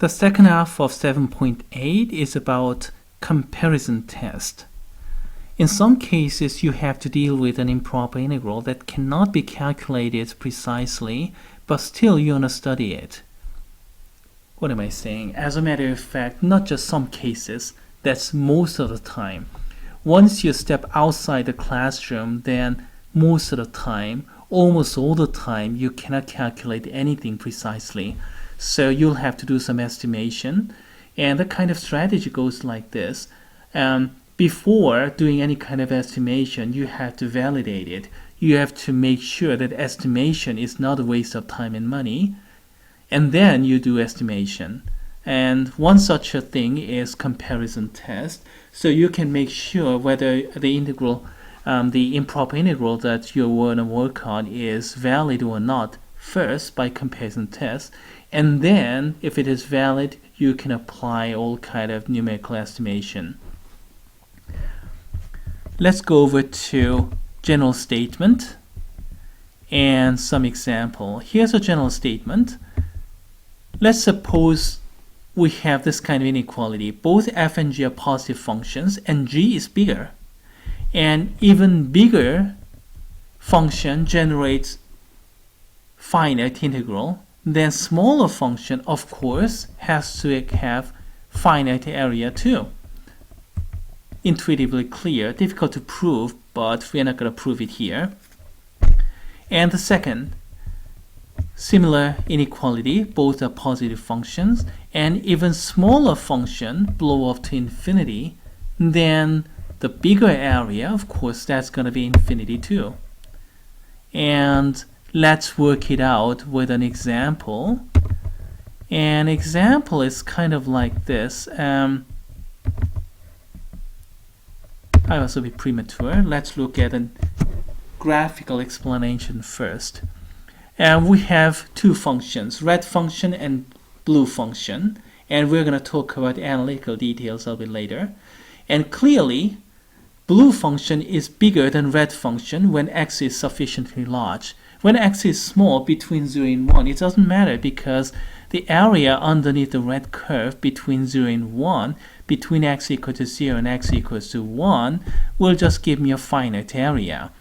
The second half of 7.8 is about comparison test. In some cases, you have to deal with an improper integral that cannot be calculated precisely, but still you want to study it. What am I saying? As a matter of fact, not just some cases, that's most of the time. Once you step outside the classroom, then most of the time, almost all the time, you cannot calculate anything precisely. So you'll have to do some estimation. And the kind of strategy goes like this. Before doing any kind of estimation, you have to validate it. You have to make sure that estimation is not a waste of time and money. And then you do estimation. And one such a thing is comparison test. So you can make sure whether the integral, the improper integral that you want to work on is valid or not first by comparison test. And then if it is valid, you can apply all kind of numerical estimation. Let's go over to general statement and some example. Here's a general statement. Let's suppose we have this kind of inequality. Both f and g are positive functions and g is bigger. And even bigger function generates finite integral. Then smaller function, of course, has to have finite area too. Intuitively clear, difficult to prove, but we're not going to prove it here. And the second, similar inequality, both are positive functions, and even smaller function blow up to infinity, then the bigger area, of course, that's going to be infinity too. And let's work it out with an example. An example is kind of like this. I also be premature. Let's look at a graphical explanation first. And we have two functions, red function and blue function. And we're going to talk about analytical details a little bit later. And clearly, blue function is bigger than red function when x is sufficiently large. When x is small, between 0 and 1, it doesn't matter because the area underneath the red curve between 0 and 1, between x equal to 0 and x equals to 1, will just give me a finite area.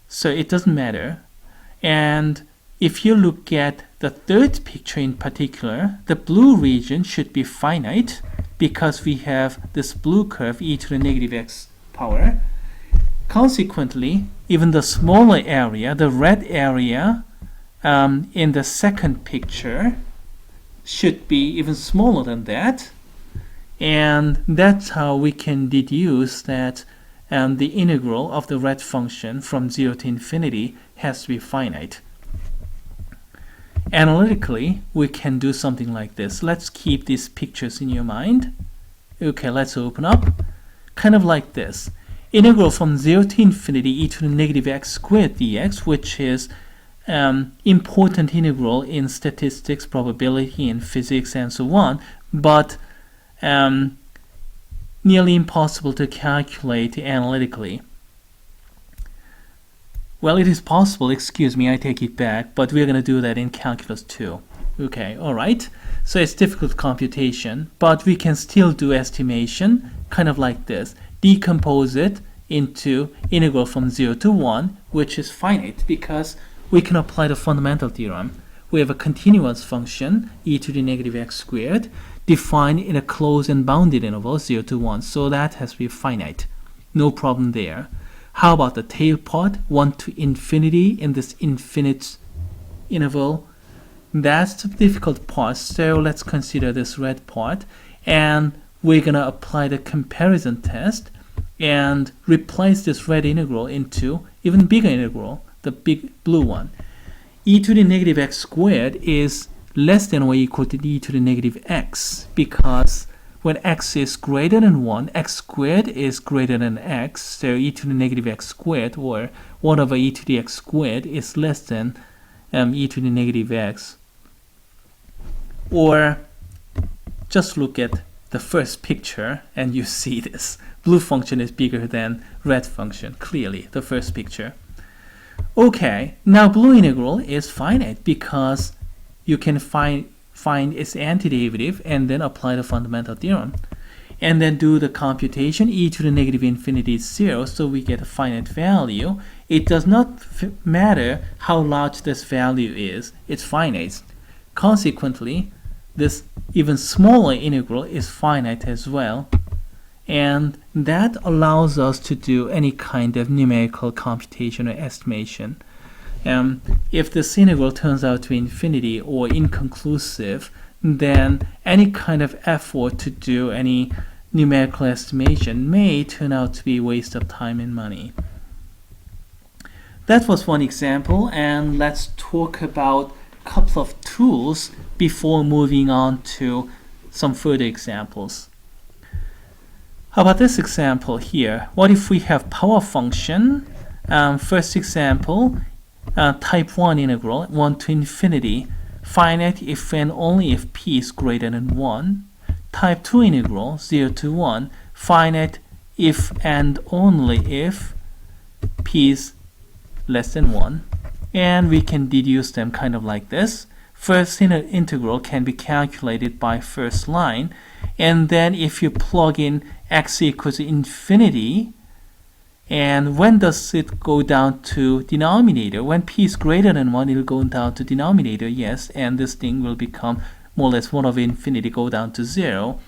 So it doesn't matter. And if you look at the third picture in particular, the blue region should be finite because we have this blue curve e to the negative x power. Consequently, even the smaller area, the red area in the second picture should be even smaller than that. And that's how we can deduce that the integral of the red function from 0 to infinity has to be finite. Analytically, we can do something like this. Let's keep these pictures in your mind. Okay, let's open up. Kind of like this. Integral from 0 to infinity e to the negative x squared dx, which is important integral in statistics, probability, and physics, and so on, but nearly impossible to calculate analytically. Well, it is possible, excuse me, I take it back, but we're going to do that in calculus too. Okay, alright. So it's difficult computation, but we can still do estimation, kind of like this. Decompose it into integral from 0 to 1, which is finite because we can apply the fundamental theorem. We have a continuous function, e to the negative x squared, defined in a closed and bounded interval, 0 to 1. So that has to be finite. No problem there. How about the tail part, 1 to infinity in this infinite interval? That's the difficult part. So let's consider this red part. And we're going to apply the comparison test and replace this red integral into even bigger integral, the big blue one. E to the negative x squared is less than or equal to e to the negative x because when x is greater than 1, x squared is greater than x, so e to the negative x squared, or 1 over e to the x squared, is less than e to the negative x. Or just look at the first picture and you see this. Blue function is bigger than red function, clearly, the first picture. Okay, now blue integral is finite because you can find find its antiderivative, and then apply the fundamental theorem. And then do the computation. E to the negative infinity is 0, so we get a finite value. It does not matter how large this value is, it's finite. Consequently, this even smaller integral is finite as well. And that allows us to do any kind of numerical computation or estimation. If this integral turns out to be infinity or inconclusive, then any kind of effort to do any numerical estimation may turn out to be a waste of time and money. That was one example, and let's talk about a couple of tools before moving on to some further examples. How about this example here? What if we have power function? First example, type 1 integral, 1 to infinity, finite if and only if p is greater than 1. Type 2 integral, 0 to 1, finite if and only if p is less than 1. And we can deduce them kind of like this. First integral can be calculated by first line, and then if you plug in x equals infinity, and when does it go down to denominator? When p is greater than 1, it will go down to denominator, yes, and this thing will become more or less 1 over infinity, go down to 0.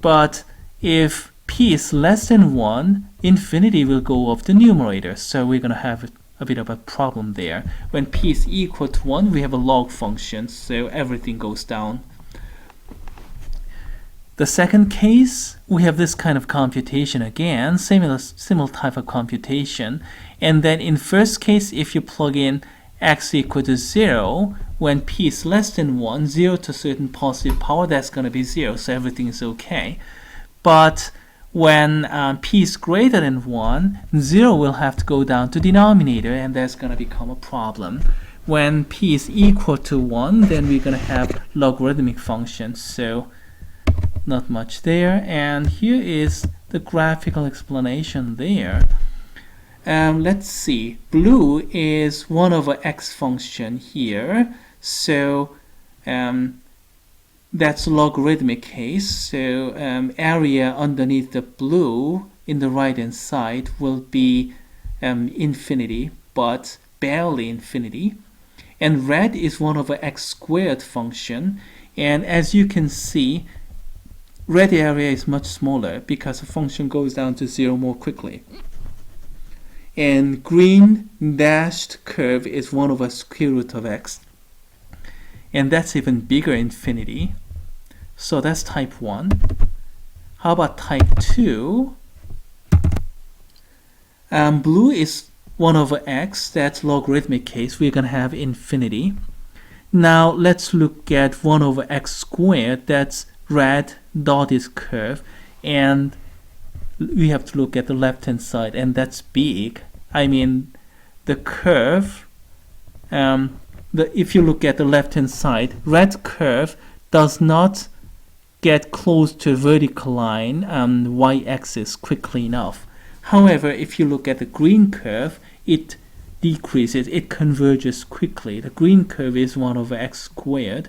But if p is less than 1, infinity will go off the numerator, so we're going to have a bit of a problem there. When p is equal to 1, we have a log function, so everything goes down. The second case, we have this kind of computation again, similar type of computation. And then in first case, if you plug in x equal to 0, when p is less than 1, 0 to a certain positive power, that's going to be 0, so everything is okay. But when p is greater than 1, 0 will have to go down to denominator, and that's going to become a problem. When p is equal to 1, then we're going to have logarithmic functions, so not much there. And here is the graphical explanation there. Let's see. Blue is 1 over x function here, so that's a logarithmic case. So area underneath the blue in the right hand side will be infinity, but barely infinity. And red is 1 over x squared function, and as you can see, red area is much smaller because the function goes down to 0 more quickly. And green dashed curve is 1 over square root of x, and that's even bigger infinity. So that's type 1. How about type 2? Blue is 1 over x, that's logarithmic case, we're going to have infinity. Now let's look at 1 over x squared, that's red dotted curve, and we have to look at the left hand side, and that's big. I mean, the curve, if you look at the left hand side, red curve does not get close to the vertical line y-axis quickly enough. However, if you look at the green curve, it decreases, it converges quickly. The green curve is 1 over x squared,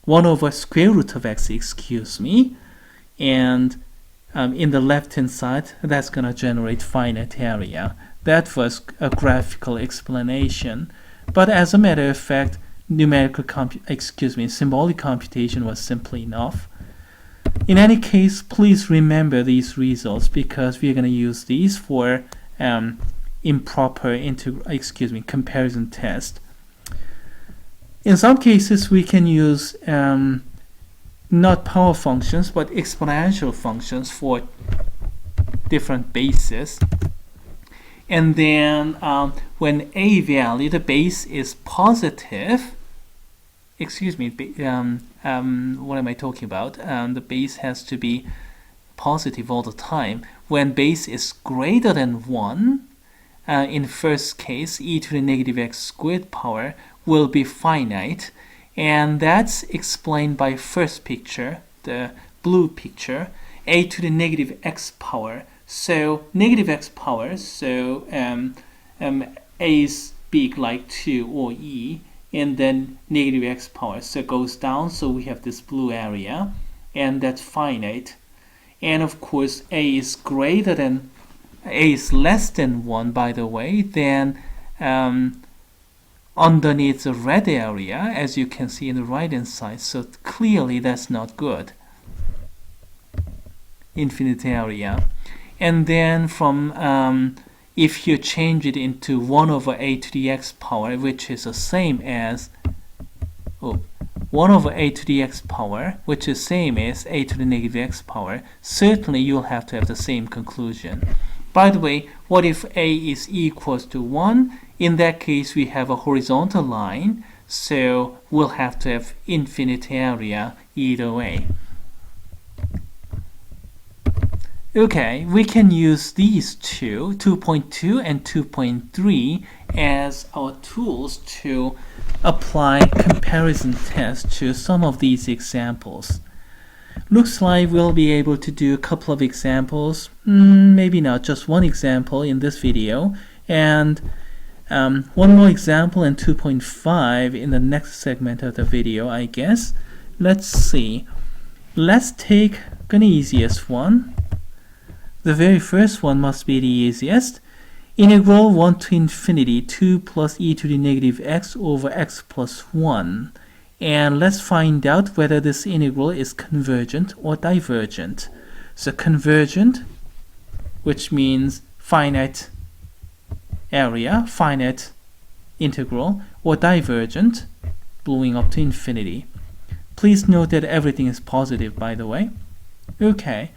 1 over square root of x, excuse me, and in the left hand side, that's going to generate finite area. That was a graphical explanation, but as a matter of fact, symbolic computation was simply enough. In any case, please remember these results because we're going to use these for improper comparison test. In some cases, we can use not power functions, but exponential functions for different bases. And then when a value, the base is positive, what am I talking about? The base has to be positive all the time. When base is greater than 1, in first case, e to the negative x squared power will be finite, and that's explained by first picture, the blue picture, a to the negative x power. So negative x power, so a is big like 2 or e, and then negative x power. So it goes down, so we have this blue area, and that's finite. And of course, a is less than 1, by the way, then underneath the red area, as you can see in the right hand side, so clearly that's not good. Infinite area. And then from if you change it into 1 over a to the x power, which is the same as 1 over a to the x power, which is same as a to the negative x power, certainly you'll have to have the same conclusion. By the way, what if a is equals to 1? In that case, we have a horizontal line, so we'll have to have infinite area either way. Okay, we can use these two, 2.2 and 2.3, as our tools to apply comparison tests to some of these examples. Looks like we'll be able to do a couple of examples, maybe not, just one example in this video, and one more example and 2.5 in the next segment of the video, I guess. Let's see. Let's take an easiest one. The very first one must be the easiest. Integral 1 to infinity 2 plus e to the negative x over x plus 1. And let's find out whether this integral is convergent or divergent. So convergent, which means finite area, finite integral, or divergent, blowing up to infinity. Please note that everything is positive, by the way. Okay.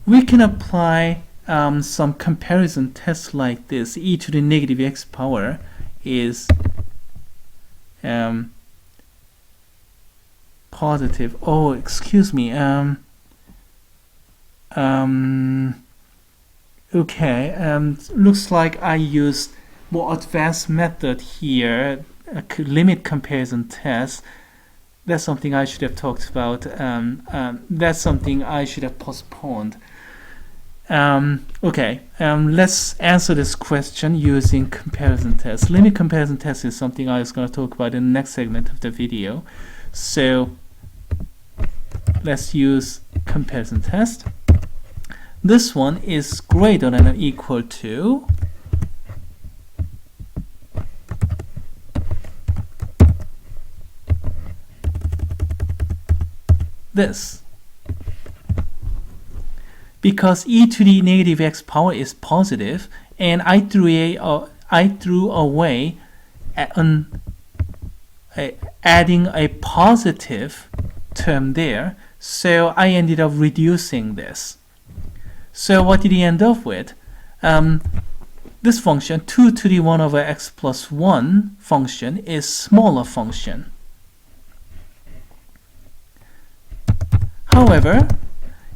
We can apply some comparison tests like this. E to the negative x power is positive. Oh, excuse me. Okay. Looks like I used more advanced method here. A limit comparison test. That's something I should have talked about. That's something I should have postponed. Okay, let's answer this question using comparison test. Limit comparison test is something I was going to talk about in the next segment of the video. So let's use comparison test. This one is greater than or equal to this. Because e to the negative x power is positive, and I threw away adding a positive term there, so I ended up reducing this. So what did he end up with? This function, 2 to the 1 over x plus 1 function, is smaller function. However,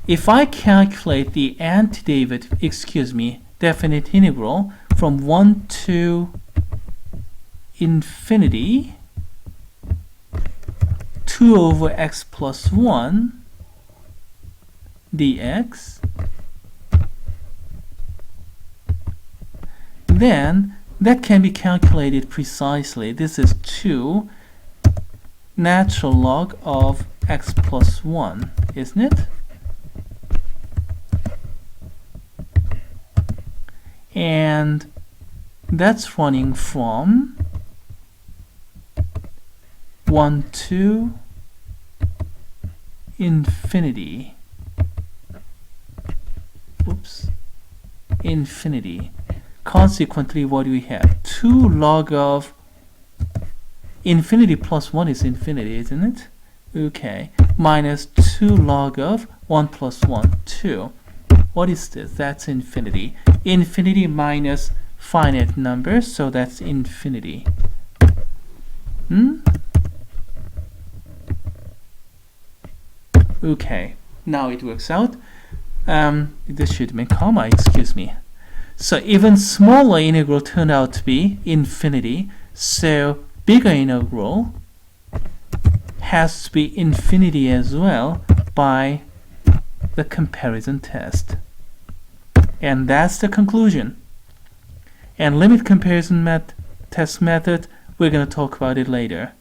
if I calculate the definite integral from 1 to infinity, 2 over x plus 1 dx, then that can be calculated precisely. This is 2 natural log of x plus 1, isn't it? And that's running from 1 to infinity. Oops. Infinity. Consequently, what do we have? 2 log of infinity plus 1 is infinity, isn't it? Okay. Minus 2 log of 1 plus 1, 2. What is this? That's infinity. Infinity minus finite number, so that's infinity. Okay, now it works out. This should be comma, excuse me. So even smaller integral turned out to be infinity, so bigger integral has to be infinity as well by the comparison test. And that's the conclusion. And limit comparison test method We're going to talk about it later.